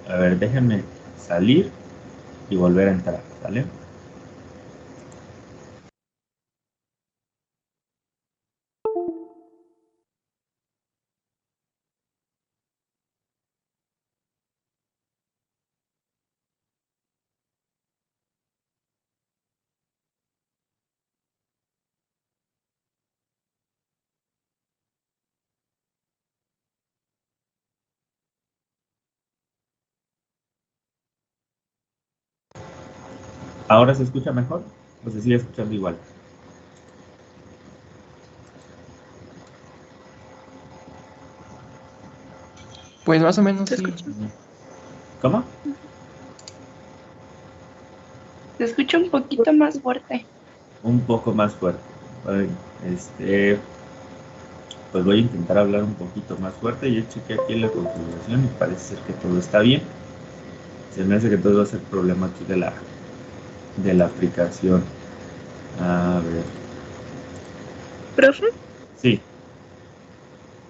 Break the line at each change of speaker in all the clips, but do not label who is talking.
A ver, déjenme salir y volver a entrar, ¿vale? ¿Ahora se escucha mejor? ¿O se sigue escuchando igual?
Pues más o menos
¿Se
sí.
escucha?
¿Cómo?
Se escucha un poquito más fuerte.
Un poco más fuerte. Bueno, pues voy a intentar hablar un poquito más fuerte. Yo chequé aquí en la configuración y parece ser que todo está bien. Se me hace que todo va a ser problema aquí de la aplicación. A ver.
¿Profe?
Sí.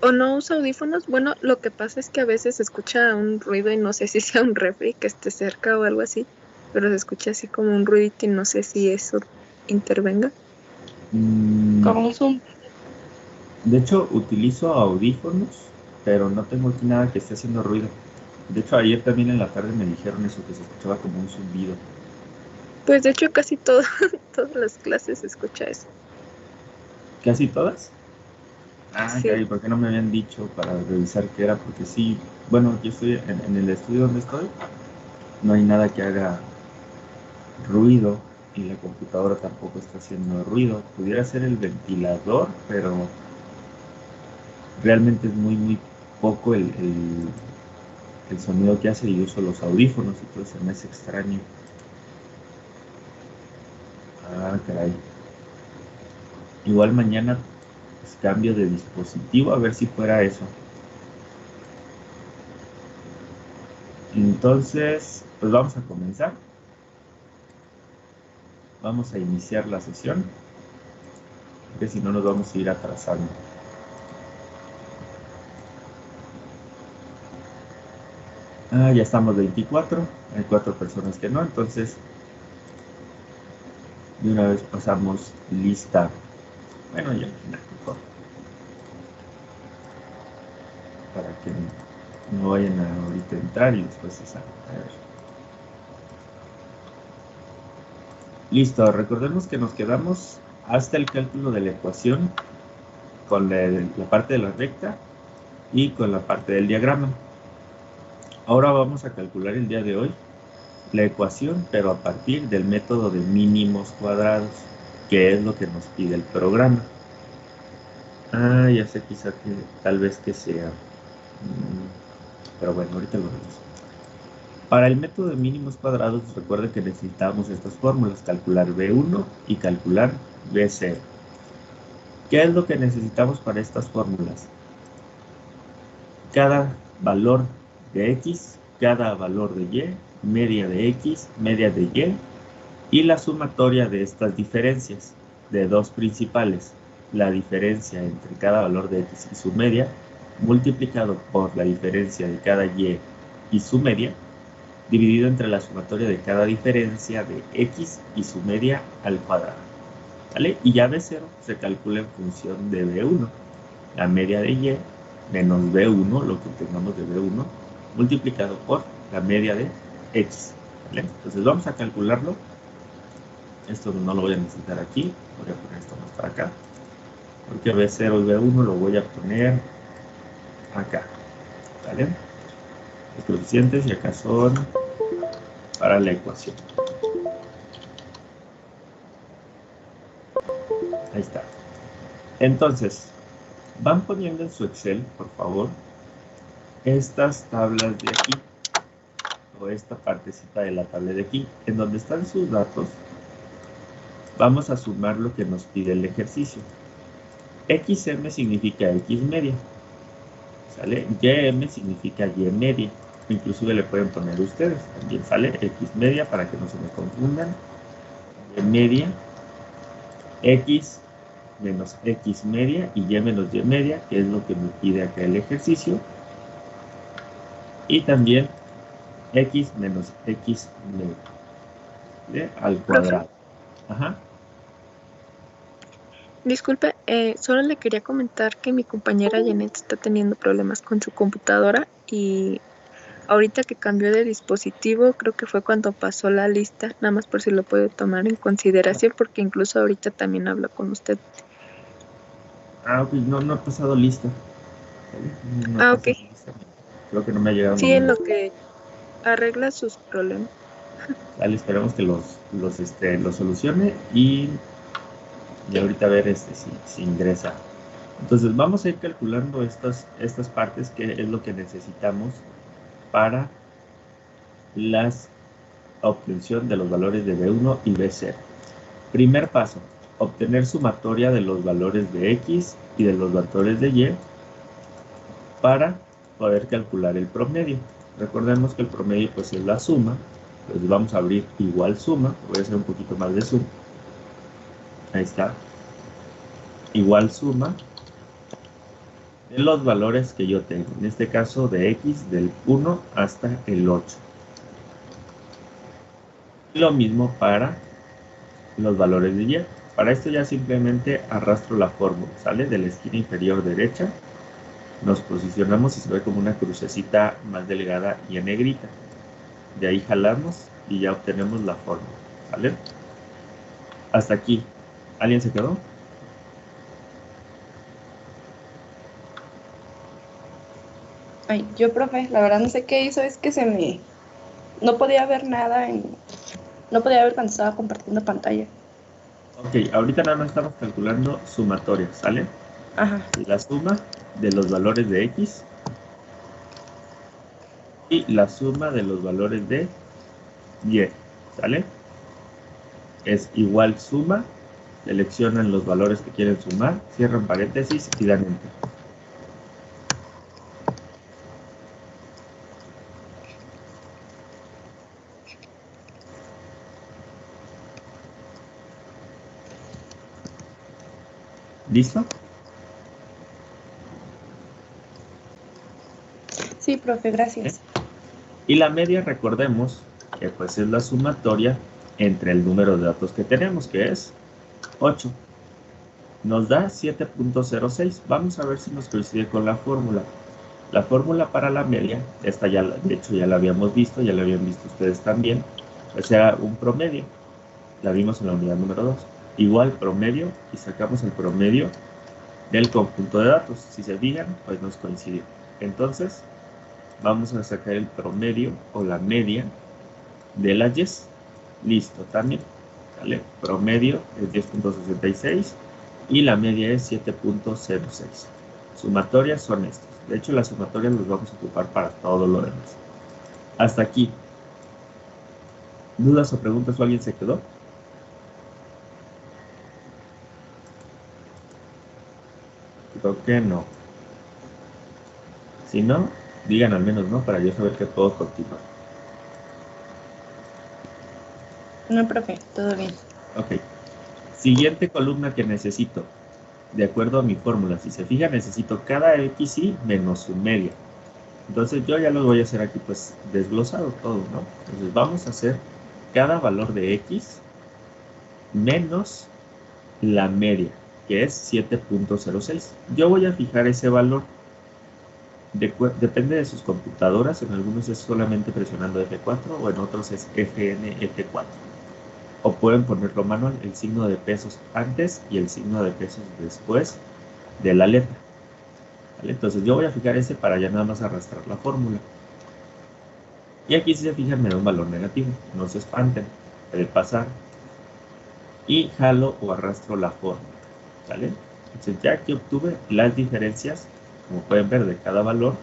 ¿O no usa audífonos? Bueno, lo que pasa es que a veces se escucha un ruido y no sé si sea un refri que esté cerca o algo así, pero se escucha así como un ruidito y no sé si eso intervenga. Como un zoom.
De hecho, utilizo audífonos, pero no tengo aquí nada que esté haciendo ruido. De hecho, ayer también en la tarde me dijeron eso, que se escuchaba como un zumbido.
Pues de hecho casi todo, todas las clases se escucha eso.
¿Casi todas? Ah,
Sí.
caray, ¿por qué no me habían dicho para revisar qué era? Porque sí, bueno, yo estoy en el estudio donde estoy, no hay nada que haga ruido y la computadora tampoco está haciendo ruido. Pudiera ser el ventilador, pero realmente es muy poco el sonido que hace y uso los audífonos y todo se me hace extraño. Ah, caray. Igual mañana pues, cambio de dispositivo a ver si fuera eso. Entonces, pues vamos a comenzar. Vamos a iniciar la sesión, porque si no nos vamos a ir atrasando. Ah, ya estamos 24, hay 4 personas que no, entonces de una vez pasamos lista. Bueno, ya al final mejor, para que no vayan a ahorita entrar y después se salgan. A ver. Listo, recordemos que nos quedamos hasta el cálculo de la ecuación con la parte de la recta y con la parte del diagrama. Ahora vamos a calcular el día de hoy la ecuación, pero a partir del método de mínimos cuadrados, que es lo que nos pide el programa. Ah, ya sé quizá que tal vez que sea. Pero bueno, ahorita lo vemos. Para el método de mínimos cuadrados, recuerden que necesitamos estas fórmulas, calcular B1 y calcular B0. ¿Qué es lo que necesitamos para estas fórmulas? Cada valor de X, cada valor de Y, media de X, media de Y, y la sumatoria de estas diferencias de dos principales, la diferencia entre cada valor de X y su media, multiplicado por la diferencia de cada y su media, dividido entre la sumatoria de cada diferencia de X y su media al cuadrado. ¿Vale? Y ya B0 se calcula en función de B1, la media de Y menos B1, lo que tengamos de B1, multiplicado por la media de X. ¿Vale? Entonces vamos a calcularlo. Esto no lo voy a necesitar aquí, voy a poner esto más para acá, porque B0 y B1 lo voy a poner acá, ¿vale? Los coeficientes y acá son para la ecuación. Ahí está. Entonces, van poniendo en su Excel, por favor, estas tablas de aquí, o esta partecita de la tabla de aquí, en donde están sus datos, vamos a sumar lo que nos pide el ejercicio. XM significa X media, ¿sale? YM significa Y media. Inclusive le pueden poner ustedes, también sale X media para que no se me confundan. Y media, X menos X media y Y menos Y media, que es lo que me pide acá el ejercicio. Y también X menos X medio. ¿Vale? Al
Profe,
cuadrado. Ajá.
disculpe, solo le quería comentar que mi compañera Janet está teniendo problemas con su computadora y ahorita que cambió de dispositivo, creo que fue cuando pasó la lista, nada más por si lo puede tomar en consideración, porque incluso ahorita también hablo con usted.
Ah, ok, no he pasado lista. ¿Vale? No he
Ah, ok.
pasado lista. Creo que no me ha llegado
Sí, en
ningún.
lo que arregla sus problemas.
Vale, esperemos que los solucione y ahorita a ver si ingresa. Entonces vamos a ir calculando estas partes, que es lo que necesitamos para la obtención de los valores de B1 y B0. Primer paso, obtener sumatoria de los valores de X y de los valores de Y para poder calcular el promedio. Recordemos que el promedio pues es la suma. Entonces vamos a abrir igual suma. Voy a hacer un poquito más de zoom. Ahí está. Igual suma de los valores que yo tengo. En este caso de X del 1 hasta el 8. Lo mismo para los valores de Y. Para esto ya simplemente arrastro la fórmula. Sale de la esquina inferior derecha. Nos posicionamos y se ve como una crucecita más delgada y en negrita. De ahí jalamos y ya obtenemos la fórmula. ¿Vale? Hasta aquí. ¿Alguien se quedó?
Ay, yo, profe, la verdad no sé qué hizo, es que no podía ver nada no podía ver cuando estaba compartiendo pantalla.
Ok, ahorita nada más estamos calculando sumatoria, ¿sale?
Ajá.
La suma de los valores de X y la suma de los valores de Y, ¿sale? Es igual suma, seleccionan los valores que quieren sumar, cierran paréntesis y dan enter. ¿Listo?
Sí, profe, gracias.
Y la media, recordemos que pues es la sumatoria entre el número de datos que tenemos, que es 8. Nos da 7.06. Vamos a ver si nos coincide con la fórmula. La fórmula para la media, esta ya, de hecho ya la habíamos visto, ya la habían visto ustedes también, pues era un promedio. La vimos en la unidad número 2. Igual promedio y sacamos el promedio del conjunto de datos. Si se fijan, pues nos coincidió. Entonces, vamos a sacar el promedio o la media de las Y. Listo, también. ¿Vale? Promedio es 10.66 y la media es 7.06. Sumatorias son estas. De hecho, las sumatorias las vamos a ocupar para todo lo demás. Hasta aquí. ¿Dudas o preguntas o alguien se quedó? Creo que no. Si no, digan al menos no para yo saber que todo continúa.
No, profe, todo bien.
Ok. Siguiente columna que necesito. De acuerdo a mi fórmula. Si se fijan, necesito cada XY menos su media. Entonces yo ya lo voy a hacer aquí pues desglosado todo, ¿no? Entonces vamos a hacer cada valor de X menos la media, que es 7.06. Yo voy a fijar ese valor. Depende de sus computadoras. En algunos es solamente presionando F4 o en otros es FN F4. O pueden ponerlo manual, el signo de pesos antes y el signo de pesos después de la letra. ¿Vale? Entonces yo voy a fijar ese para ya nada más arrastrar la fórmula. Y aquí si se fijan me da un valor negativo. No se espanten, puede pasar. Y jalo o arrastro la fórmula. ¿Vale? Entonces ya que obtuve las diferencias, como pueden ver, de cada valor,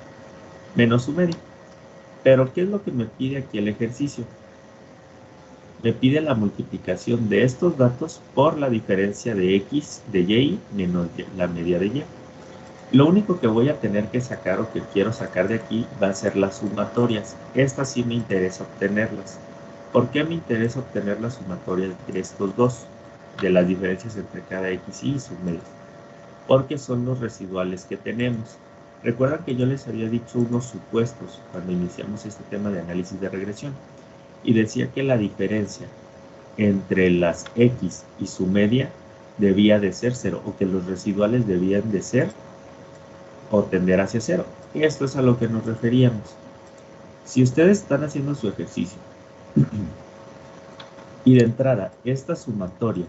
menos su media. Pero ¿qué es lo que me pide aquí el ejercicio? Me pide la multiplicación de estos datos por la diferencia de X de Y menos la media de Y. Lo único que voy a tener que sacar o que quiero sacar de aquí va a ser las sumatorias. Estas sí me interesa obtenerlas. ¿Por qué me interesa obtener las sumatorias de estos dos? De las diferencias entre cada X y sus medias. Porque son los residuales que tenemos. Recuerdan que yo les había dicho unos supuestos cuando iniciamos este tema de análisis de regresión y decía que la diferencia entre las X y su media debía de ser 0 o que los residuales debían de ser o tender hacia 0. Y esto es a lo que nos referíamos. Si ustedes están haciendo su ejercicio y de entrada esta sumatoria,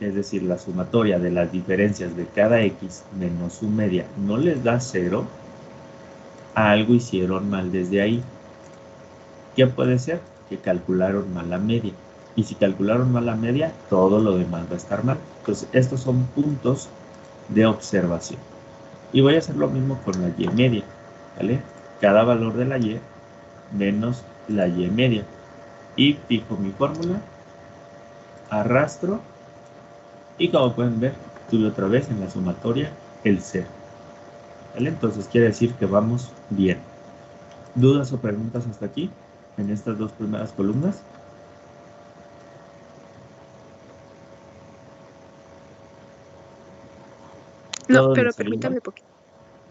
es decir, la sumatoria de las diferencias de cada X menos su media no les da 0, algo hicieron mal desde ahí. ¿Qué puede ser? Que calcularon mal la media. Y si calcularon mal la media, todo lo demás va a estar mal. Entonces, estos son puntos de observación. Y voy a hacer lo mismo con la Y media, ¿vale? Cada valor de la Y menos la Y media. Y fijo mi fórmula, arrastro, y como pueden ver, tuve otra vez en la sumatoria el 0. ¿Vale? Entonces quiere decir que vamos bien. ¿Dudas o preguntas hasta aquí? En estas dos primeras columnas.
No,
¿Todo
pero
les salió
permítame
igual?
poquito.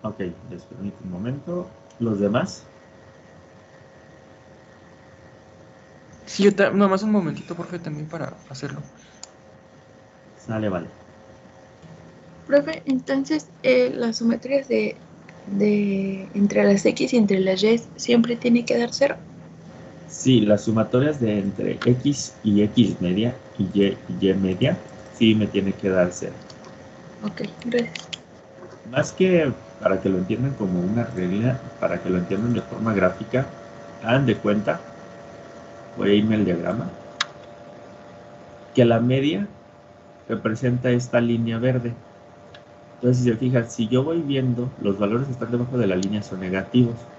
Ok, les permito un momento. ¿Los demás?
Sí, nomás un momentito, profe, también para hacerlo.
Sale, vale.
Profe, entonces las sumatorias de entre las X y entre las Y siempre tiene que dar 0.
Sí, las sumatorias de entre X y X media y Y media, sí me tiene que dar 0.
Ok, gracias.
Más que para que lo entiendan como una regla, para que lo entiendan de forma gráfica, hagan de cuenta, voy a irme al diagrama, que la media representa esta línea verde. Entonces, si se fijan, si yo voy viendo, los valores que están debajo de la línea son negativos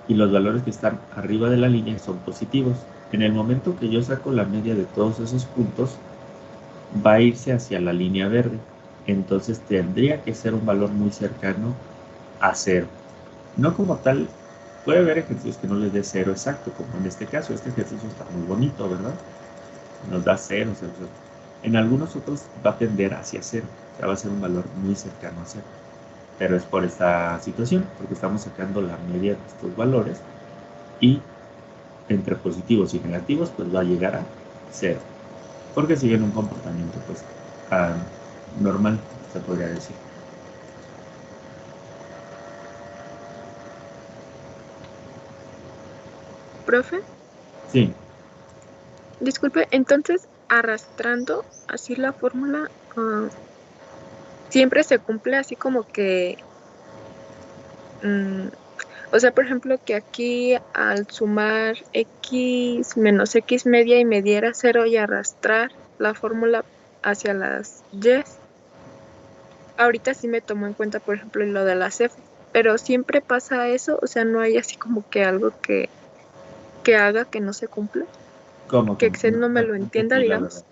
y los valores que están arriba de la línea son positivos. En el momento que yo saco la media de todos esos puntos, va a irse hacia la línea verde. Entonces tendría que ser un valor muy cercano a 0. No como tal, puede haber ejercicios que no les dé 0 exacto, como en este caso. Este ejercicio está muy bonito, ¿verdad? Nos da 0, 0, 0. En algunos otros va a tender hacia 0. O sea, va a ser un valor muy cercano a 0. Pero es por esta situación, porque estamos sacando la media de estos valores y entre positivos y negativos, pues va a llegar a 0. Porque siguen un comportamiento, pues, normal, se podría decir.
Profe,
Sí,
disculpe, entonces arrastrando así la fórmula, siempre se cumple así como que, o sea, por ejemplo, que aquí al sumar X menos X media y me diera 0 y arrastrar la fórmula hacia las Y. Ahorita sí me tomó en cuenta, por ejemplo, lo de las F, pero siempre pasa eso, o sea, no hay así como que algo que haga que no se cumpla,
¿cómo?
que Excel no me lo entienda,
Entendí, la verdad.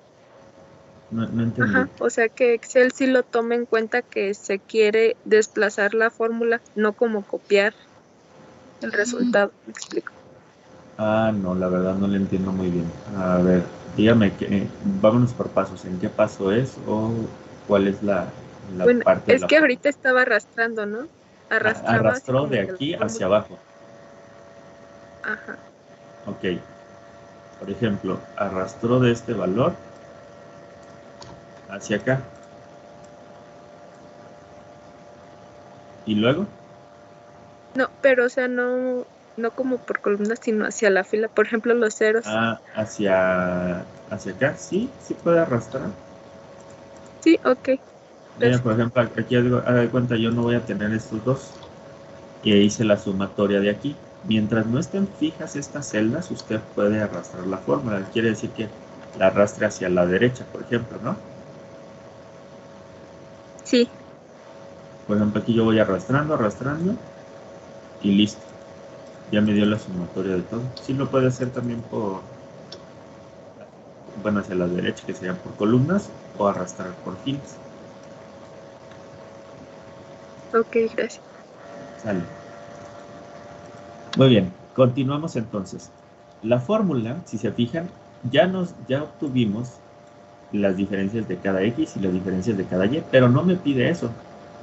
digamos.
No entendí.
Ajá, o sea, que Excel sí lo tome en cuenta que se quiere desplazar la fórmula, no como copiar el resultado, ¿me explico?
No, la verdad no le entiendo muy bien. A ver, dígame, vámonos por pasos. ¿En qué paso es o cuál es la
Bueno,
parte de
es
la
que
fórmula?
ahorita estaba arrastrando, ¿no? Arrastraba así
Arrastró
como
de
que la
aquí hacia
fórmula.
abajo.
Ajá,
Ok. Por ejemplo, arrastró de este valor hacia acá. ¿Y luego?
no, pero o sea, no como por columnas, sino hacia la fila, por ejemplo, los ceros.
Hacia acá. Sí, sí puede arrastrar.
Sí, ok,
Mira, por
gracias.
ejemplo, aquí haga de cuenta, yo no voy a tener estos dos. Y hice la sumatoria de aquí. Mientras no estén fijas estas celdas, usted puede arrastrar la fórmula. Quiere decir que la arrastre hacia la derecha, por ejemplo, ¿no?
Sí,
Por ejemplo, aquí yo voy arrastrando y listo. Ya me dio la sumatoria de todo. Sí lo puede hacer también por, bueno, hacia la derecha, que serían por columnas, o arrastrar por filas.
ok, gracias.
Sale. Muy bien, continuamos entonces. La fórmula, si se fijan, ya obtuvimos las diferencias de cada X y las diferencias de cada Y, pero no me pide eso.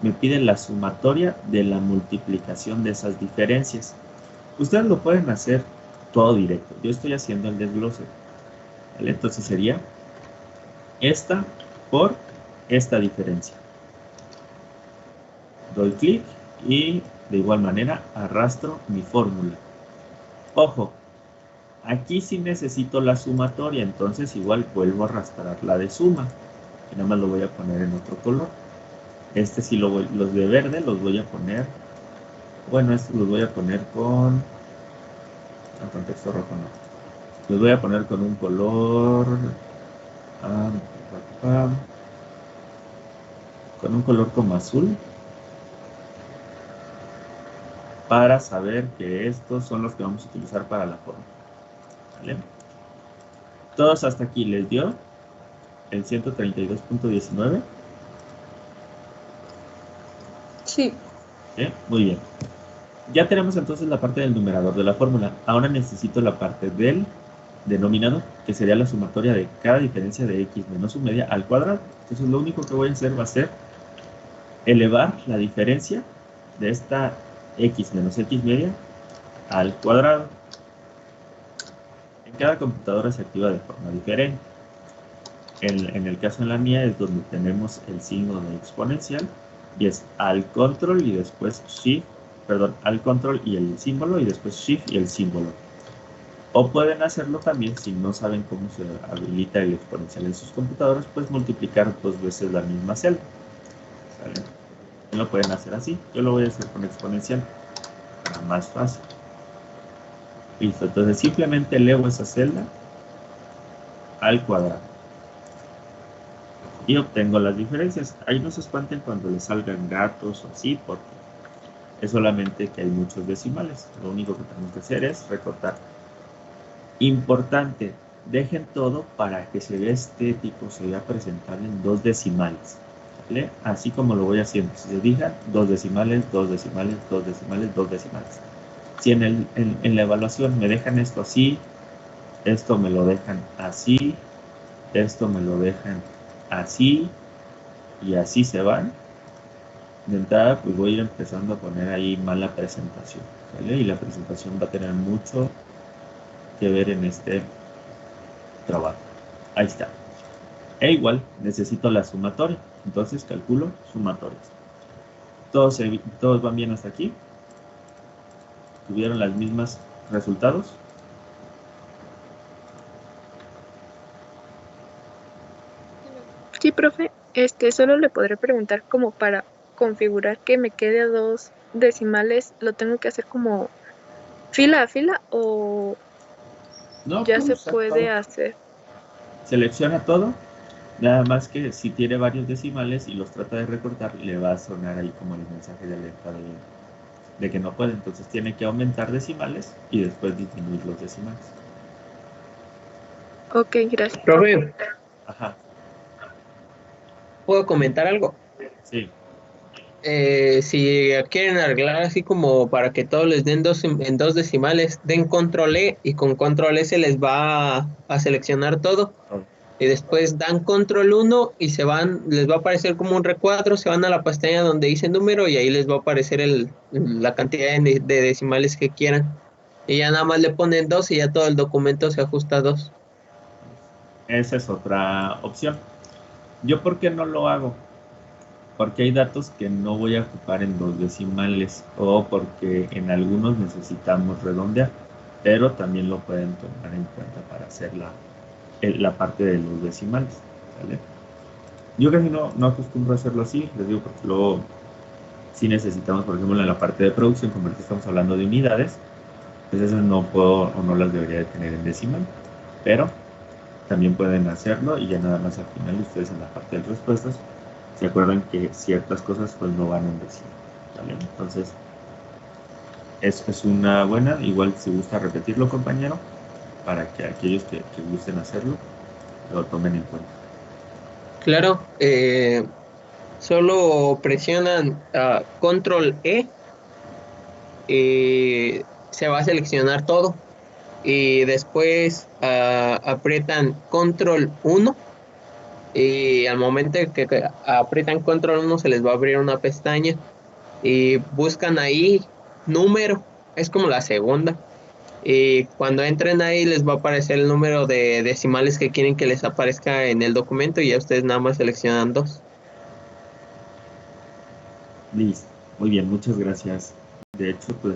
me pide la sumatoria de la multiplicación de esas diferencias. Ustedes lo pueden hacer todo directo. Yo estoy haciendo el desglose. ¿Vale? Entonces sería esta por esta diferencia. Doy clic y de igual manera arrastro mi fórmula. Ojo, aquí sí necesito la sumatoria, entonces igual vuelvo a arrastrar la de suma. Y nada más lo voy a poner en otro color. Este sí los de verde los voy a poner. Bueno, estos los voy a poner con contexto rojo no. Los voy a poner con un color con un color como azul, para saber que estos son los que vamos a utilizar para la forma. ¿Vale? Todos hasta aquí les dio el 132.19.
Sí.
Muy bien. Ya tenemos entonces la parte del numerador de la fórmula. Ahora necesito la parte del denominador, que sería la sumatoria de cada diferencia de x menos su media al cuadrado. Entonces lo único que voy a hacer va a ser elevar la diferencia de esta x menos x media al cuadrado. En cada computadora se activa de forma diferente. En el caso de la mía es donde tenemos el signo de exponencial y es al control y después shift, perdón, al control y el símbolo y después shift y el símbolo. O pueden hacerlo también, si no saben cómo se habilita el exponencial en sus computadoras, pues multiplicar 2 veces la misma celda. ¿Sale? Lo pueden hacer así. Yo lo voy a hacer con exponencial, para más fácil. Listo, entonces simplemente elevo esa celda al cuadrado. Y obtengo las diferencias. Ahí no se espanten cuando les salgan gatos o así, porque es solamente que hay muchos decimales. Lo único que tenemos que hacer es recortar. Importante, dejen todo para que se vea estético, se vea presentable en 2 decimales. ¿Vale? Así como lo voy haciendo. Si se fijan, 2 decimales, 2 decimales, 2 decimales, 2 decimales. Si en la evaluación me dejan esto así, esto me lo dejan así, esto me lo dejan así, y así se van, de entrada pues voy a ir empezando a poner ahí mala presentación, ¿vale? Y la presentación va a tener mucho que ver en este trabajo. Ahí está. E igual necesito la sumatoria, entonces calculo sumatorias. Todos van bien hasta aquí. ¿Tuvieron las mismas resultados?
Sí, profe. Solo le podré preguntar como para configurar que me quede a 2 decimales, ¿lo tengo que hacer como fila a fila o
No,
ya se
usar
puede
todo.
hacer?
Selecciona todo, nada más que si tiene varios decimales y los trata de recortar, le va a sonar ahí como el mensaje de alerta de que no puede. Entonces tiene que aumentar decimales y después disminuir los decimales.
Ok, gracias.
Profe,
Ajá,
¿puedo comentar algo?
sí.
Si quieren arreglar así como para que todos les den en 2 decimales, den control E y con control E se les va a seleccionar todo. Y después dan control 1 y les va a aparecer como un recuadro, se van a la pestaña donde dice número y ahí les va a aparecer la cantidad de decimales que quieran. Y ya nada más le ponen 2 y ya todo el documento se ajusta a 2.
Esa es otra opción. ¿Yo por qué no lo hago? Porque hay datos que no voy a ocupar en 2 decimales o porque en algunos necesitamos redondear, pero también lo pueden tomar en cuenta para hacer la parte de los decimales. ¿Vale? Yo casi no acostumbro a hacerlo así, les digo, porque luego si necesitamos, por ejemplo, en la parte de producción, como ahorita estamos hablando de unidades, pues esas no puedo o no las debería de tener en decimal, pero también pueden hacerlo y ya nada más al final ustedes en la parte de respuestas se acuerdan que ciertas cosas pues no van en decimal, ¿vale? Entonces eso es una buena, igual si gusta repetirlo, compañero, para que aquellos que gusten hacerlo lo tomen en cuenta.
Claro, solo presionan control E, se va a seleccionar todo y después aprietan control 1 y al momento que aprietan control 1 se les va a abrir una pestaña y buscan ahí número, es como la segunda. Y cuando entren ahí les va a aparecer el número de decimales que quieren que les aparezca en el documento y ya ustedes nada más seleccionan 2.
Listo. Muy bien, muchas gracias. De hecho, pues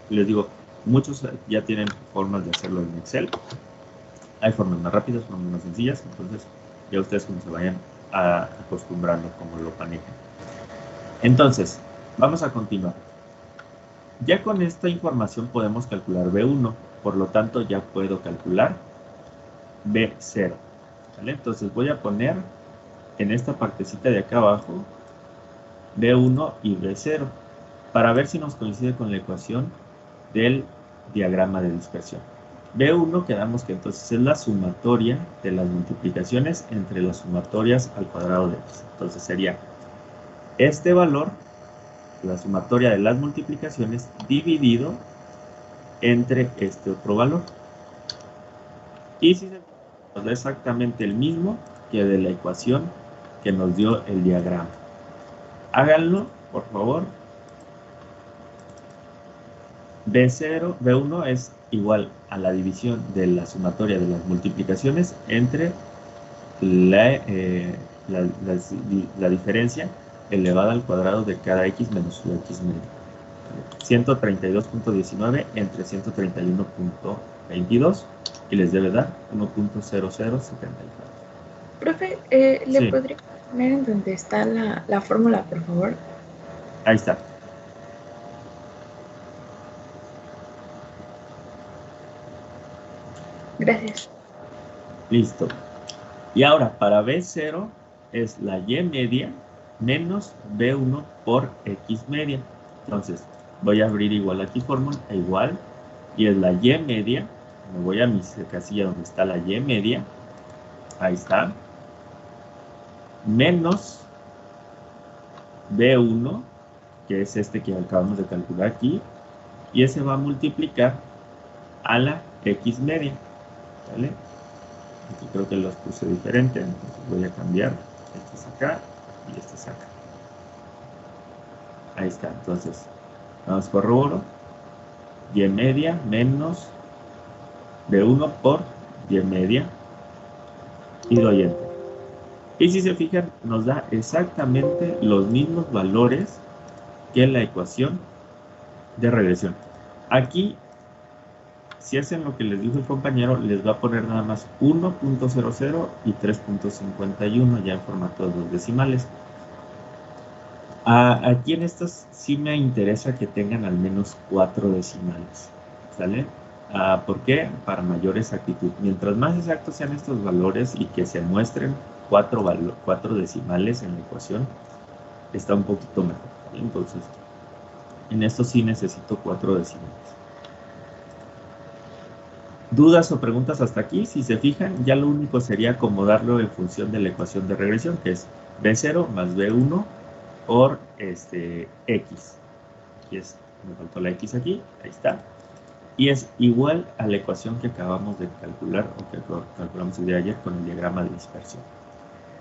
les digo, muchos ya tienen formas de hacerlo en Excel. Hay formas más rápidas, formas más sencillas, entonces ya ustedes como se vayan acostumbrando como lo manejan. Entonces, vamos a continuar. Ya con esta información podemos calcular B1, por lo tanto ya puedo calcular B0. ¿Vale? Entonces voy a poner en esta partecita de acá abajo B1 y B0 para ver si nos coincide con la ecuación del diagrama de dispersión. B1 quedamos que entonces es la sumatoria de las multiplicaciones entre las sumatorias al cuadrado de x. Entonces sería este valor, la sumatoria de las multiplicaciones, dividido entre este otro valor. Y si nos da exactamente el mismo que de la ecuación que nos dio el diagrama. Háganlo, por favor. B0, B1 es igual a la división de la sumatoria de las multiplicaciones entre la diferencia elevada al cuadrado de cada x menos su x medio. 132.19 entre 131.22 y les debe dar 1.0074.
Profe,
Sí.
¿le podría poner en donde está la fórmula, por favor?
Ahí está.
Gracias.
Listo. Y ahora, para B0 es la y media menos B1 por x media. Entonces, voy a abrir igual aquí fórmula, igual, y es la y media. Me voy a mi casilla donde está la y media. Ahí está. Menos B1, que es este que acabamos de calcular aquí. Y ese va a multiplicar a la x media. ¿Vale? Aquí creo que los puse diferente, entonces voy a cambiar. Este es acá y este es acá. Ahí está, entonces vamos corroboro. Y media menos B1 por y media y doy enter. Y si se fijan, nos da exactamente los mismos valores que la ecuación de regresión. Aquí, si hacen lo que les dijo el compañero, les va a poner nada más 1.00 y 3.51 ya en formato de 2 decimales. Aquí en estos sí me interesa que tengan al menos 4 decimales, ¿sale? ¿Por qué? Para mayor exactitud. Mientras más exactos sean estos valores y que se muestren 4 decimales en la ecuación, está un poquito mejor, ¿vale? Entonces, en esto sí necesito 4 decimales. ¿Dudas o preguntas hasta aquí? Si se fijan, ya lo único sería acomodarlo en función de la ecuación de regresión, que es B0 más B1 por x. Aquí me faltó la x aquí, ahí está. Y es igual a la ecuación que acabamos de calcular o que calculamos el día de ayer con el diagrama de dispersión.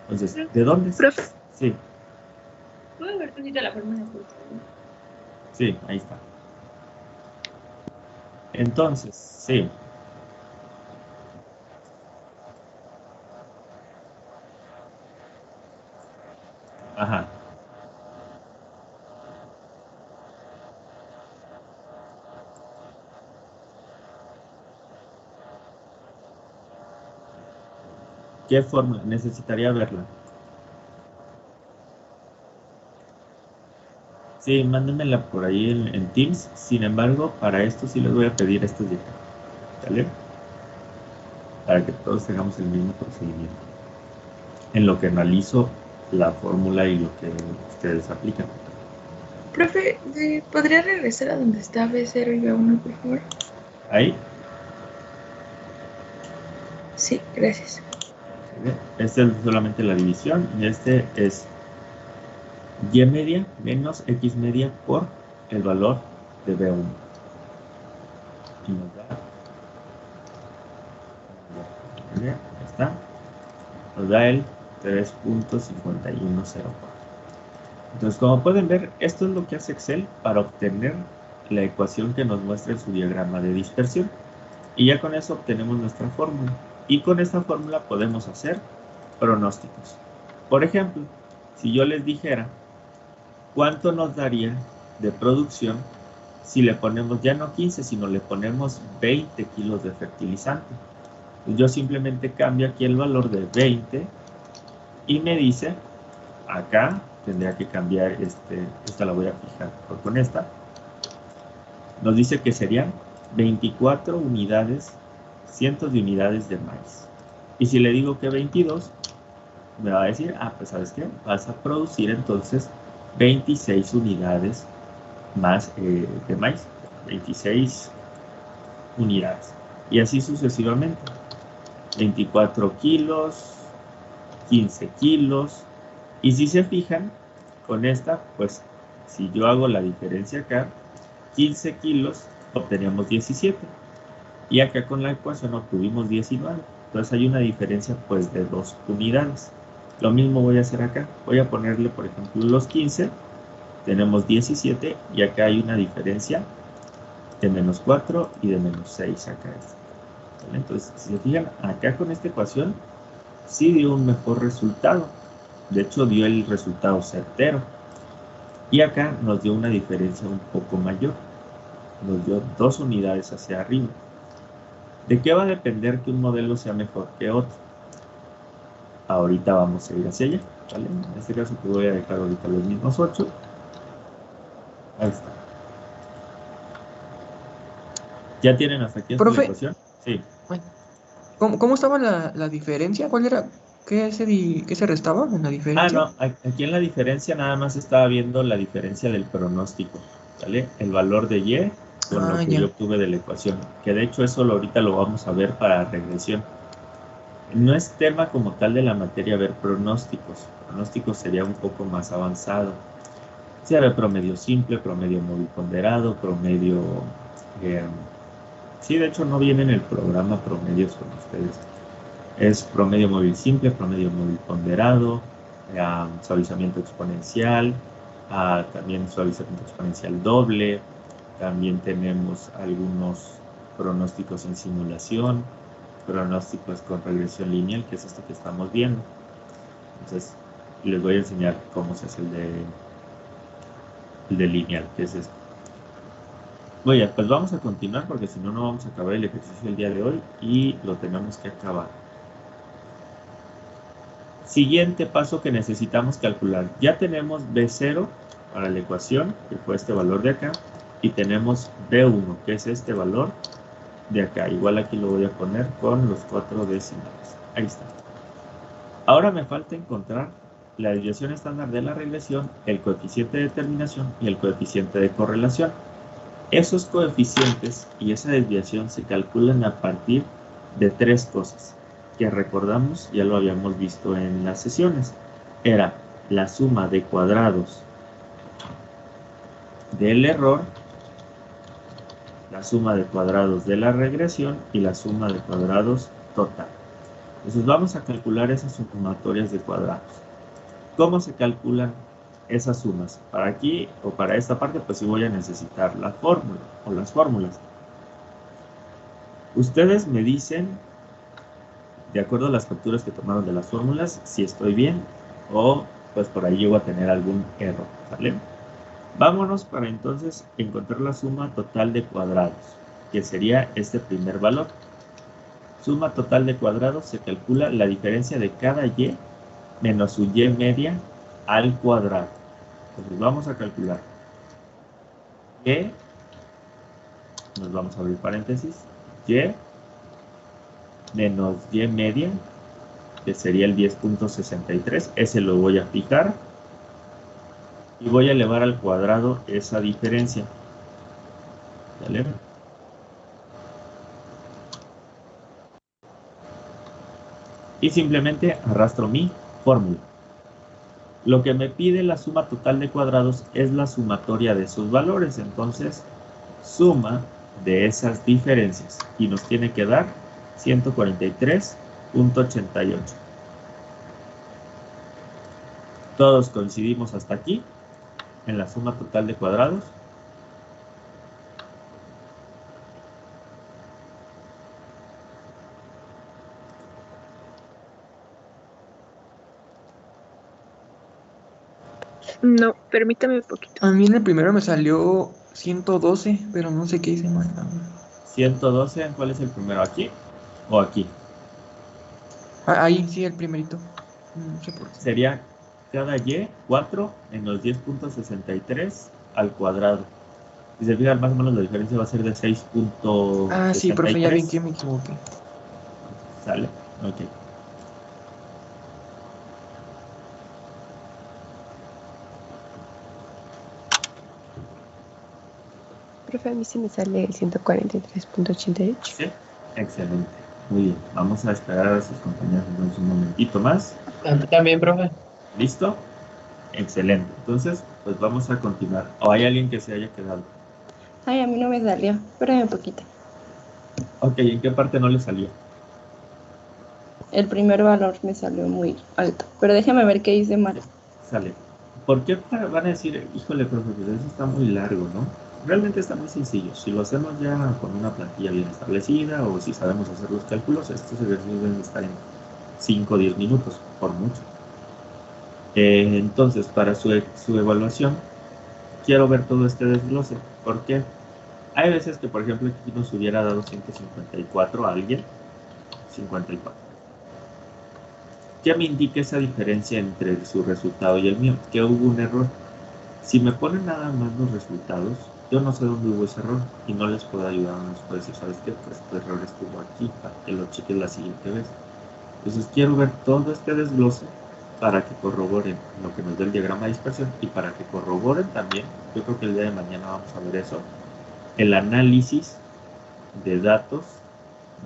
Entonces, ¿de dónde?
Profe.
Sí.
¿Puedo ver tantito la fórmula?
Sí, ahí está. Entonces, sí. Ajá. ¿Qué fórmula? Necesitaría verla. Sí, mándenmela por ahí en Teams. Sin embargo, para esto sí les voy a pedir estos de acá. ¿Vale? Para que todos tengamos el mismo procedimiento. En lo que analizo la fórmula y lo que ustedes aplican.
Profe, ¿podría regresar a donde está B0 y B1, por favor?
¿Ahí?
Sí, gracias.
Este es solamente la división y este es y media menos x media por el valor de B1. Y nos da, ahí está, nos da el 3.5104. Entonces, como pueden ver, esto es lo que hace Excel para obtener la ecuación que nos muestra en su diagrama de dispersión. Y ya con eso obtenemos nuestra fórmula. Y con esta fórmula podemos hacer pronósticos. Por ejemplo, si yo les dijera cuánto nos daría de producción si le ponemos ya no 15, sino le ponemos 20 kilos de fertilizante. Yo simplemente cambio aquí el valor de 20 y me dice, acá tendría que cambiar, esta la voy a fijar con esta. Nos dice que serían 24 unidades, cientos de unidades de maíz. Y si le digo que 22, me va a decir, pues ¿sabes qué? Vas a producir entonces 26 unidades más de maíz. 26 unidades. Y así sucesivamente. 24 kilos, 15 kilos. Y si se fijan, con esta, pues si yo hago la diferencia acá, 15 kilos obteníamos 17. Y acá con la ecuación obtuvimos 19. Entonces hay una diferencia pues de 2 unidades. Lo mismo voy a hacer acá. Voy a ponerle, por ejemplo, los 15. Tenemos 17 y acá hay una diferencia de menos 4 y de menos 6 acá. ¿Vale? Entonces, si se fijan, acá con esta ecuación sí dio un mejor resultado. De hecho, dio el resultado certero. Y acá nos dio una diferencia un poco mayor. Nos dio 2 unidades hacia arriba. ¿De qué va a depender que un modelo sea mejor que otro? Ahorita vamos a ir hacia allá, ¿vale? En este caso te voy a dejar ahorita los mismos 8. Ahí está. ¿Ya tienen hasta aquí esta
Profe.
ecuación? Sí.
¿Cómo estaba la diferencia? ¿Cuál era? ¿Qué se restaba en la diferencia?
No, aquí en la diferencia nada más estaba viendo la diferencia del pronóstico, ¿vale? El valor de Y con lo que yo obtuve de la ecuación, que de hecho eso ahorita lo vamos a ver para regresión. No es tema como tal de la materia ver pronósticos. Pronósticos sería un poco más avanzado. Se ve promedio simple, promedio móvil ponderado, promedio... sí, de hecho no viene en el programa promedios con ustedes. Es promedio móvil simple, promedio móvil ponderado, suavizamiento exponencial, también suavizamiento exponencial doble. También tenemos algunos pronósticos en simulación, pronósticos con regresión lineal, que es esto que estamos viendo. Entonces, les voy a enseñar cómo se hace el de lineal, que es esto. Oye, pues vamos a continuar porque si no, no vamos a acabar el ejercicio el día de hoy y lo tenemos que acabar. Siguiente paso que necesitamos calcular. Ya tenemos B0 para la ecuación, que fue este valor de acá, y tenemos B1, que es este valor de acá. Igual aquí lo voy a poner con los 4 decimales. Ahí está. Ahora me falta encontrar la desviación estándar de la regresión, el coeficiente de determinación y el coeficiente de correlación. Esos coeficientes y esa desviación se calculan a partir de 3 cosas que recordamos, ya lo habíamos visto en las sesiones. Era la suma de cuadrados del error, la suma de cuadrados de la regresión y la suma de cuadrados total. Entonces vamos a calcular esas sumatorias de cuadrados. ¿Cómo se calculan esas sumas? Para aquí o para esta parte pues sí voy a necesitar la fórmula o las fórmulas. Ustedes me dicen, de acuerdo a las capturas que tomaron de las fórmulas, si estoy bien o pues por ahí llego a tener algún error, ¿vale? Vámonos para entonces encontrar la suma total de cuadrados, que sería este primer valor. Suma total de cuadrados se calcula la diferencia de cada y menos su y media al cuadrado. Entonces vamos a calcular y, nos vamos a abrir paréntesis, y menos y media, que sería el 10.63, ese lo voy a fijar y voy a elevar al cuadrado esa diferencia. ¿Vale? Y simplemente arrastro mi fórmula. Lo que me pide la suma total de cuadrados es la sumatoria de sus valores. Entonces, suma de esas diferencias. Y nos tiene que dar 143.88. Todos coincidimos hasta aquí en la suma total de cuadrados.
No, permítame un poquito.
A mí en el primero me salió 112, pero no sé qué hice mal.
112, ¿cuál es el primero? ¿Aquí o aquí?
Ahí, sí, el primerito. No sé por qué.
Sería cada y 4 en los 10.63 al cuadrado. Si se fijan, más o menos la diferencia va a ser de 6.63.
Ah, sí, profe, ya vi que me equivoqué.
¿Sale? Ok.
Profe, a mí sí me sale el 143.88.
¿Sí? Excelente. Muy bien. Vamos a esperar a sus compañeros entonces un momentito más.
También, profe.
¿Listo? Excelente. Entonces, pues vamos a continuar. ¿O hay alguien que se haya quedado?
Ay, a mí no me salió. Espérame un poquito.
Ok, ¿en qué parte no le salió?
El primer valor me salió muy alto. Pero déjame ver qué hice mal.
Sale. ¿Por qué van a decir, híjole, profe, pues eso está muy largo, ¿no? Realmente está muy sencillo. Si lo hacemos ya con una plantilla bien establecida o si sabemos hacer los cálculos, estos ejercicios deben estar en 5 o 10 minutos, por mucho. Entonces, para su evaluación, quiero ver todo este desglose. ¿Por qué? Hay veces que, por ejemplo, aquí nos hubiera dado 154 a alguien. 54. ¿Qué me indica esa diferencia entre su resultado y el mío? Que hubo un error. Si me ponen nada más los resultados, yo no sé dónde hubo ese error y no les puedo ayudar, no les puedo decir, ¿sabes qué? Pues tu error estuvo aquí, para que lo cheques la siguiente vez. Entonces quiero ver todo este desglose para que corroboren lo que nos da el diagrama de dispersión y para que corroboren también, yo creo que el día de mañana vamos a ver eso, el análisis de datos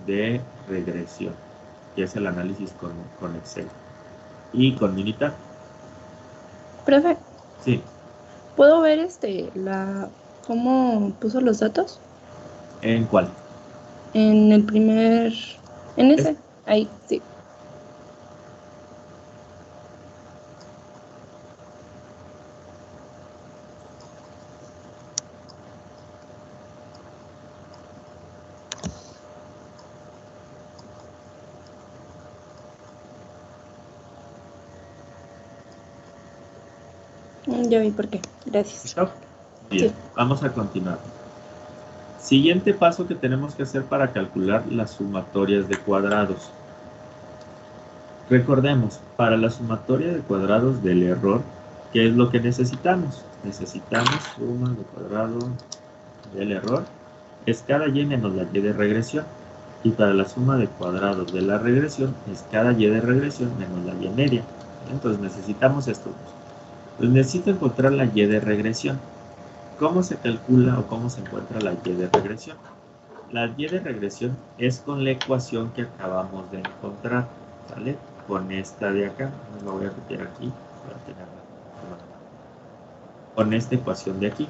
de regresión, que es el análisis con Excel y con Minitab.
Profe,
Sí.
¿puedo ver cómo puso los datos?
¿En cuál?
En el primer, en ese, ahí, sí. Ya vi por qué. Gracias.
¿Listo? Bien,
Sí.
vamos a continuar. Siguiente paso que tenemos que hacer para calcular las sumatorias de cuadrados. Recordemos, para la sumatoria de cuadrados del error, ¿qué es lo que necesitamos? Necesitamos suma de cuadrado del error, es cada y menos la y de regresión. Y para la suma de cuadrados de la regresión, es cada y de regresión menos la y media. Entonces necesitamos estos dos. Pues necesito encontrar la y de regresión. ¿Cómo se calcula o cómo se encuentra la y de regresión? La y de regresión es con la ecuación que acabamos de encontrar, ¿vale? Con esta de acá, la voy a copiar aquí para tenerla. Con esta ecuación de aquí.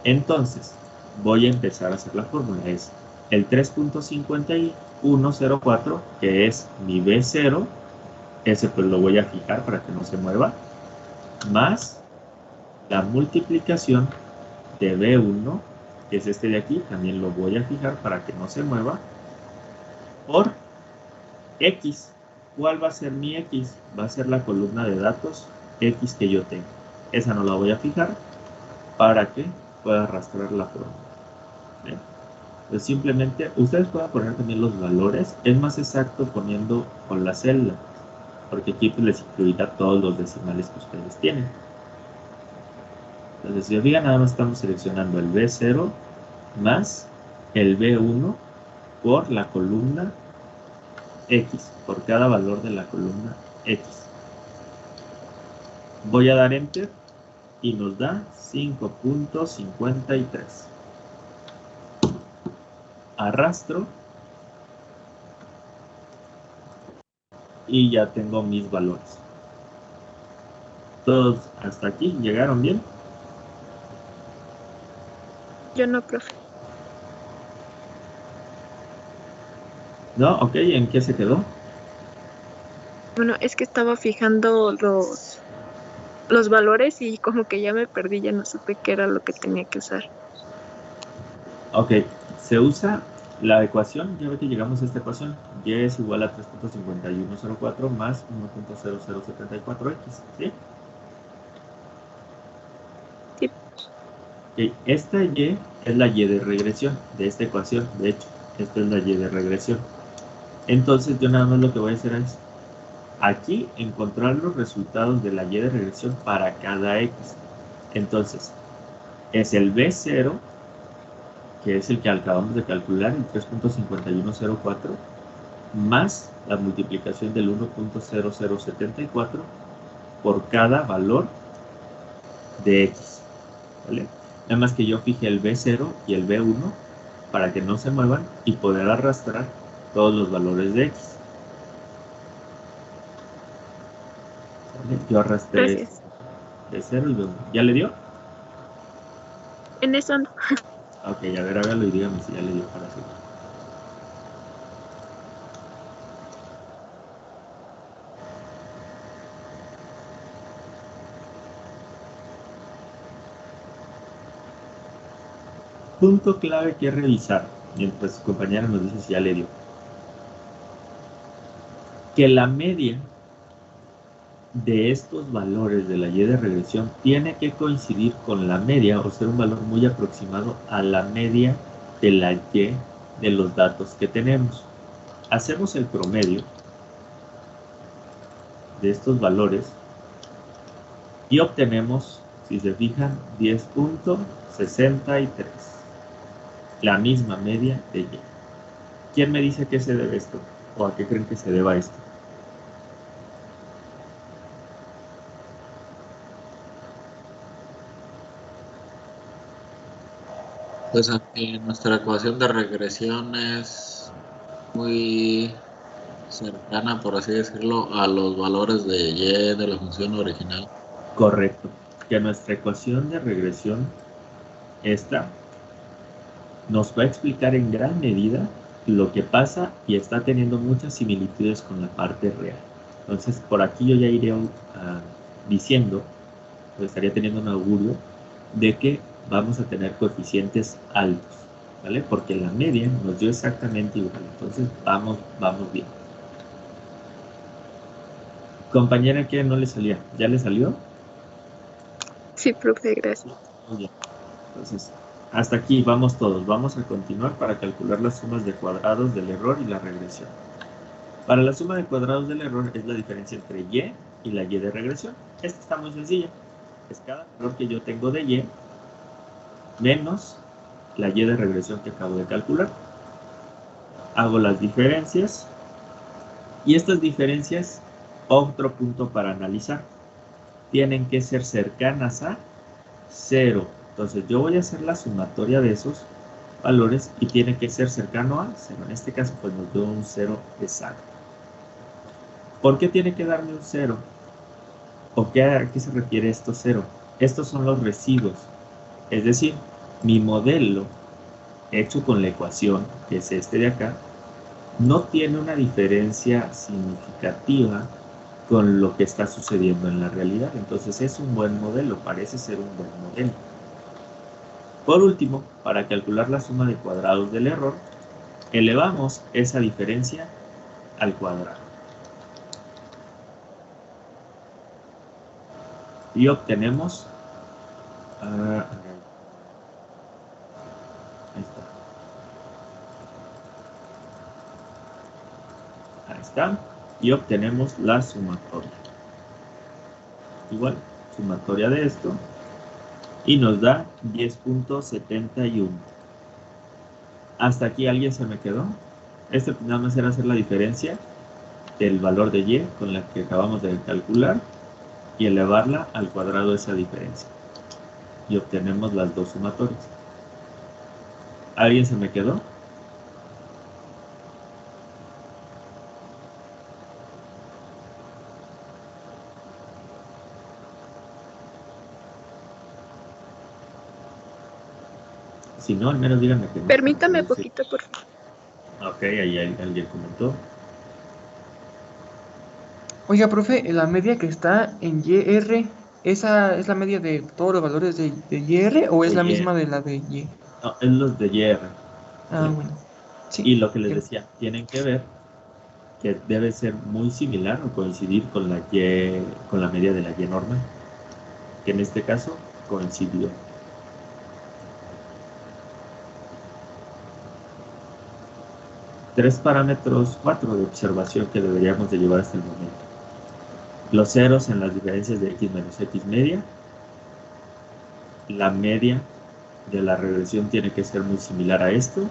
Entonces, voy a empezar a hacer la fórmula. Es el 3.5104, que es mi B0, ese pues lo voy a fijar para que no se mueva, más la multiplicación de B1, que es este de aquí, también lo voy a fijar para que no se mueva, por X. ¿Cuál va a ser mi X? Va a ser la columna de datos X que yo tengo. Esa no la voy a fijar para que pueda arrastrar la fórmula. Bien. Pues simplemente, ustedes pueden poner también los valores. Es más exacto poniendo con la celda, porque aquí pues, les incluirá todos los decimales que ustedes tienen. Entonces, si fijan, nada más estamos seleccionando el B0 más el B1 por la columna X, por cada valor de la columna X. Voy a dar Enter y nos da 5.53. Arrastro y ya tengo mis valores. ¿Todos hasta aquí llegaron bien?
Yo no, profe.
¿No? Ok, ¿en qué se quedó?
Bueno, es que estaba fijando los los valores y como que ya me perdí, ya no supe qué era lo que tenía que usar.
Ok, se usa la ecuación, ya ve que llegamos a esta ecuación, y es igual a 3.5104 más 1.0074x, ¿sí?
Sí.
Ok, esta y es la y de regresión de esta ecuación, de hecho, esta es la y de regresión. Entonces yo nada más lo que voy a hacer es, aquí, encontrar los resultados de la y de regresión para cada x. Entonces, es el b0, que es el que acabamos de calcular, el 3.5104, más la multiplicación del 1.0074 por cada valor de x, ¿vale? Nada más que yo fije el b0 y el b1 para que no se muevan y poder arrastrar todos los valores de x. ¿Vale? Yo arrastré
Gracias.
b0 y b1. ¿Ya le dio?
En eso no.
Ok, a ver, hágalo y dígame si ya le dio para hacer. Punto clave que revisar, mientras su compañera nos dice si ya le dio. Que la media de estos valores de la y de regresión tiene que coincidir con la media o ser un valor muy aproximado a la media de la y de los datos que tenemos. Hacemos el promedio de estos valores y obtenemos, si se fijan, 10.63, la misma media de y. ¿Quién me dice a qué se debe esto? ¿O a qué creen que se deba esto?
Pues aquí nuestra ecuación de regresión es muy cercana, por así decirlo, a los valores de y de la función original.
Correcto. Que nuestra ecuación de regresión, esta, nos va a explicar en gran medida lo que pasa y está teniendo muchas similitudes con la parte real. Entonces, por aquí yo ya iré diciendo, o estaría teniendo un augurio, de que vamos a tener coeficientes altos, ¿vale? Porque la media nos dio exactamente igual. Entonces, vamos bien. Compañera, que no le salía, ¿ya le salió?
Sí, profe, gracias.
Muy bien. Entonces, hasta aquí vamos todos. Vamos a continuar para calcular las sumas de cuadrados del error y la regresión. Para la suma de cuadrados del error es la diferencia entre y la y de regresión. Esta está muy sencilla. Es cada valor que yo tengo de y menos la y de regresión que acabo de calcular. Hago las diferencias. Y estas diferencias, otro punto para analizar, tienen que ser cercanas a 0. Entonces yo voy a hacer la sumatoria de esos valores y tiene que ser cercano a 0. En este caso pues nos dio un 0 exacto. ¿Por qué tiene que darme un 0? ¿O a qué se refiere esto 0? Estos son los residuos. Es decir, mi modelo hecho con la ecuación, que es este de acá, no tiene una diferencia significativa con lo que está sucediendo en la realidad. Entonces es un buen modelo, parece ser un buen modelo. Por último, para calcular la suma de cuadrados del error, elevamos esa diferencia al cuadrado. Y obtenemos... ahí está. Ahí está. Y obtenemos la sumatoria. Igual, sumatoria de esto. Y nos da 10.71. ¿Hasta aquí alguien se me quedó? Este nada más era hacer la diferencia del valor de y con la que acabamos de calcular y elevarla al cuadrado de esa diferencia. Y obtenemos las dos sumatorias. ¿Alguien se me quedó? Si no, al menos díganme que no.
Permítame poquito, por favor.
Ok, ahí alguien comentó.
Oiga, profe, la media que está en YR, ¿esa es la media de todos los valores de YR o es
De
la
Y.
misma de la de Y?
No, es los de YR.
Ah, bueno. Sí.
Y lo que les
Ok.
decía, tienen que ver que debe ser muy similar o coincidir con la Y, con la media de la Y normal, que en este caso coincidió. Tres parámetros, 4 de observación que deberíamos de llevar hasta el momento. Los ceros en las diferencias de x menos x media. La media de la regresión tiene que ser muy similar a esto.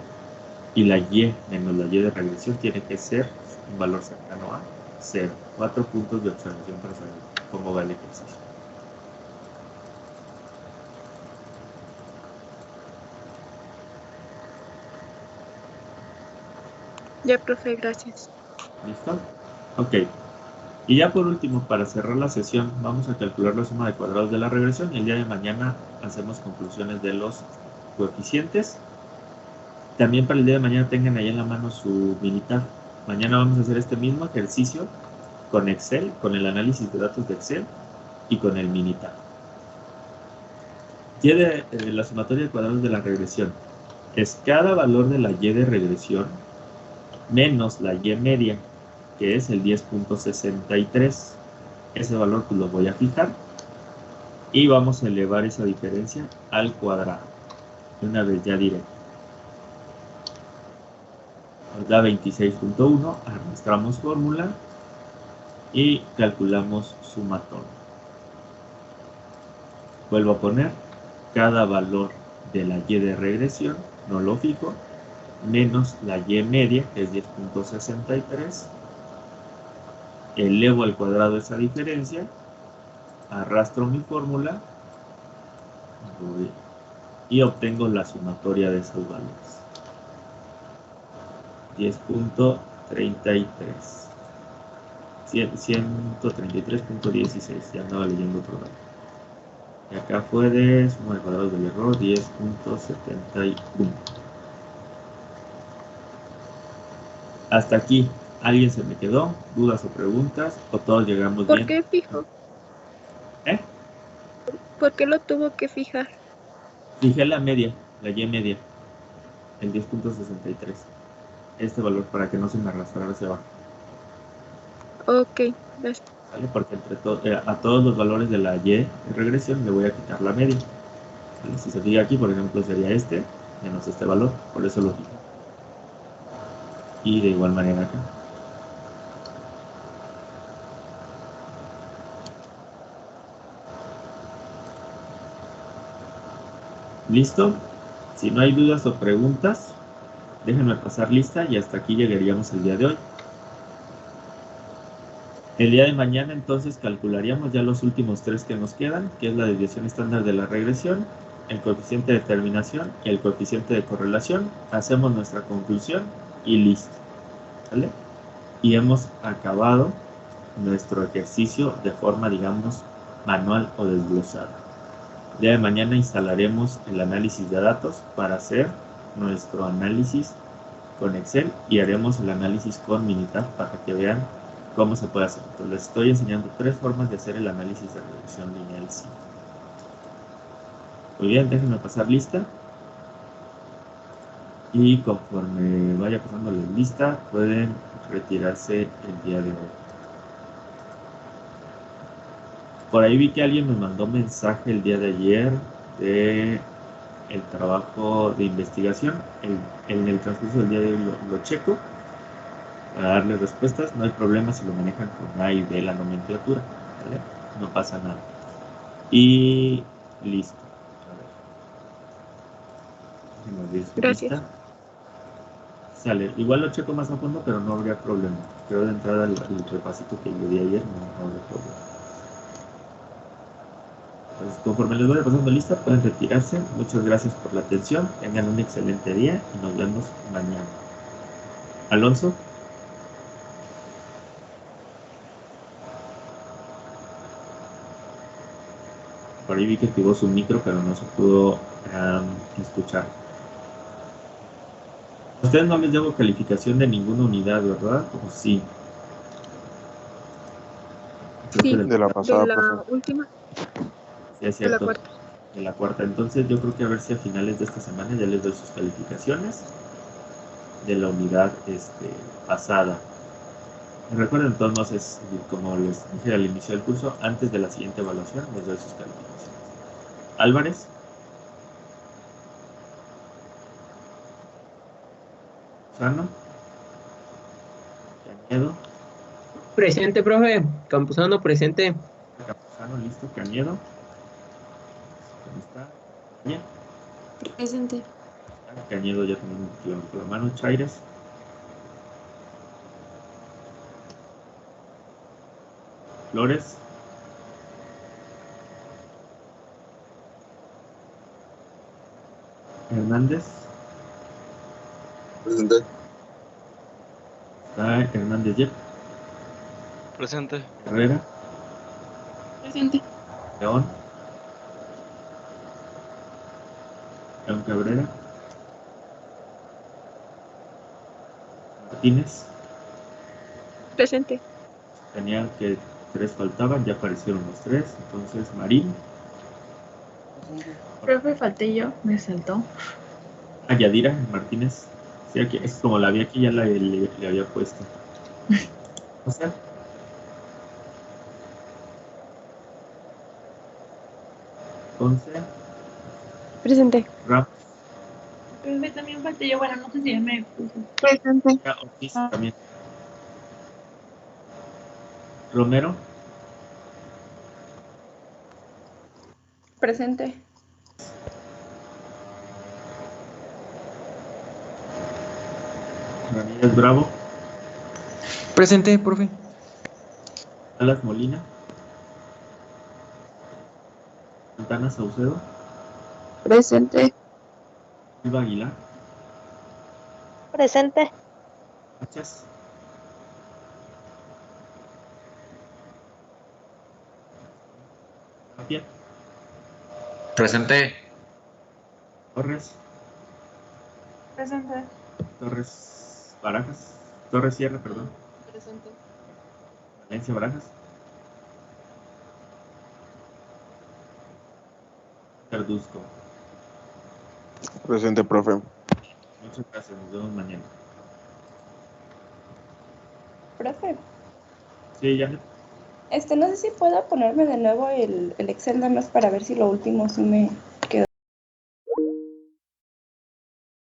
Y la y menos la y de regresión tiene que ser un valor cercano a 0. 4 puntos de observación para saber cómo va el ejercicio.
Ya, profe, gracias.
¿Listo? Ok. Y ya por último, para cerrar la sesión, vamos a calcular la suma de cuadrados de la regresión y el día de mañana hacemos conclusiones de los coeficientes. También para el día de mañana tengan ahí en la mano su Minitab. Mañana vamos a hacer este mismo ejercicio con Excel, con el análisis de datos de Excel y con el Minitab. Y de la sumatoria de cuadrados de la regresión es cada valor de la y de regresión menos la y media, que es el 10.63. Ese valor pues lo voy a fijar y vamos a elevar esa diferencia al cuadrado. Una vez ya directo. Nos da 26.1, arrastramos fórmula y calculamos sumatorio. Vuelvo a poner cada valor de la y de regresión, no lo fijo, menos la y media, que es 10.63. Elevo al cuadrado esa diferencia, arrastro mi fórmula y obtengo la sumatoria de esos valores. 10.33. 133.16. Ya andaba leyendo otro dato. Y acá fue de suma de cuadrados del error 10.71. Hasta aquí. ¿Alguien se me quedó? ¿Dudas o preguntas? ¿O todos llegamos bien?
¿Por qué fijo?
¿Eh?
¿Por qué lo tuvo que fijar?
Fijé la media, la y media, el 10.63. Este valor para que no se me arrastrara hacia abajo.
Ok, gracias.
¿Vale? Porque a todos los valores de la y de regresión le voy a quitar la media. ¿Vale? Si se fija aquí, por ejemplo, sería este menos este valor, por eso lo quito. Y de igual manera acá. ¿Listo? Si no hay dudas o preguntas, déjenme pasar lista y hasta aquí llegaríamos el día de hoy. El día de mañana entonces calcularíamos ya los últimos tres que nos quedan, que es la desviación estándar de la regresión, el coeficiente de determinación y el coeficiente de correlación. Hacemos nuestra conclusión y listo. ¿Vale? Y hemos acabado nuestro ejercicio de forma, digamos, manual o desglosada. El día de mañana instalaremos el análisis de datos para hacer nuestro análisis con Excel y haremos el análisis con Minitab para que vean cómo se puede hacer. Entonces les estoy enseñando tres formas de hacer el análisis de regresión lineal simple. Muy bien, déjenme pasar lista. Y conforme vaya pasando la lista, pueden retirarse el día de hoy. Por ahí vi que alguien me mandó mensaje el día de ayer de el trabajo de investigación. En el transcurso del día de hoy lo checo para darle respuestas. No hay problema si lo manejan con A y B la nomenclatura, ¿vale? No pasa nada. Y listo. A ver.
Gracias.
Lista. Sale. Igual lo checo más a fondo, pero no habría problema. Creo de entrada el repasito que le di ayer no habría problema. Pues conforme les vaya pasando lista, pueden retirarse. Muchas gracias por la atención. Tengan un excelente día y nos vemos mañana. Alonso. Por ahí vi que activó su micro, pero no se pudo escuchar. A ustedes no les debo calificación de ninguna unidad, ¿verdad? ¿O sí?
Sí,
de
De la pasada,
de la
profe.
última,
sí, es
de la
cierto,
cuarta.
de la cuarta. Entonces yo creo que a ver si a finales de esta semana ya les doy sus calificaciones de la unidad pasada. Y recuerden, de todos modos, como les dije al inicio del curso, antes de la siguiente evaluación les doy sus calificaciones. Álvarez. Sano. Cañedo.
Presente, profe. Campuzano, presente.
Campuzano, listo. Cañedo. ¿Cómo está? Bien.
Presente.
Cañedo ya tenemos con la mano. Chaires. Flores. Hernández.
Presente.
Está Hernández Yep.
Presente.
Herrera.
Presente.
León. León Cabrera. Martínez.
Presente.
Tenía que 3 faltaban, ya aparecieron los 3. Entonces, Marín.
Profe, falté yo, me saltó.
Yadira Martínez. Sí, aquí, es como la vi aquí, ya le había puesto. O sea, Entonces,
Presente.
Ramos.
Profe, también falté yo, bueno, no sé si ya me puso.
Presente.
Ortiz también. Romero.
Presente.
Ramírez Bravo.
Presente, profe.
Alas Molina. Santana Saucedo.
Presente.
Silva Aguilar.
Presente.
Sánchez. Tapia.
Presente.
Torres.
Presente.
Torres Barajas. Torres Sierra, perdón.
Presente.
Valencia Barajas. Carduzco.
Presente, profe.
Muchas gracias, nos vemos mañana.
Profe,
Sí, ya.
no sé si puedo ponerme de nuevo el Excel nada más para ver si lo último sí me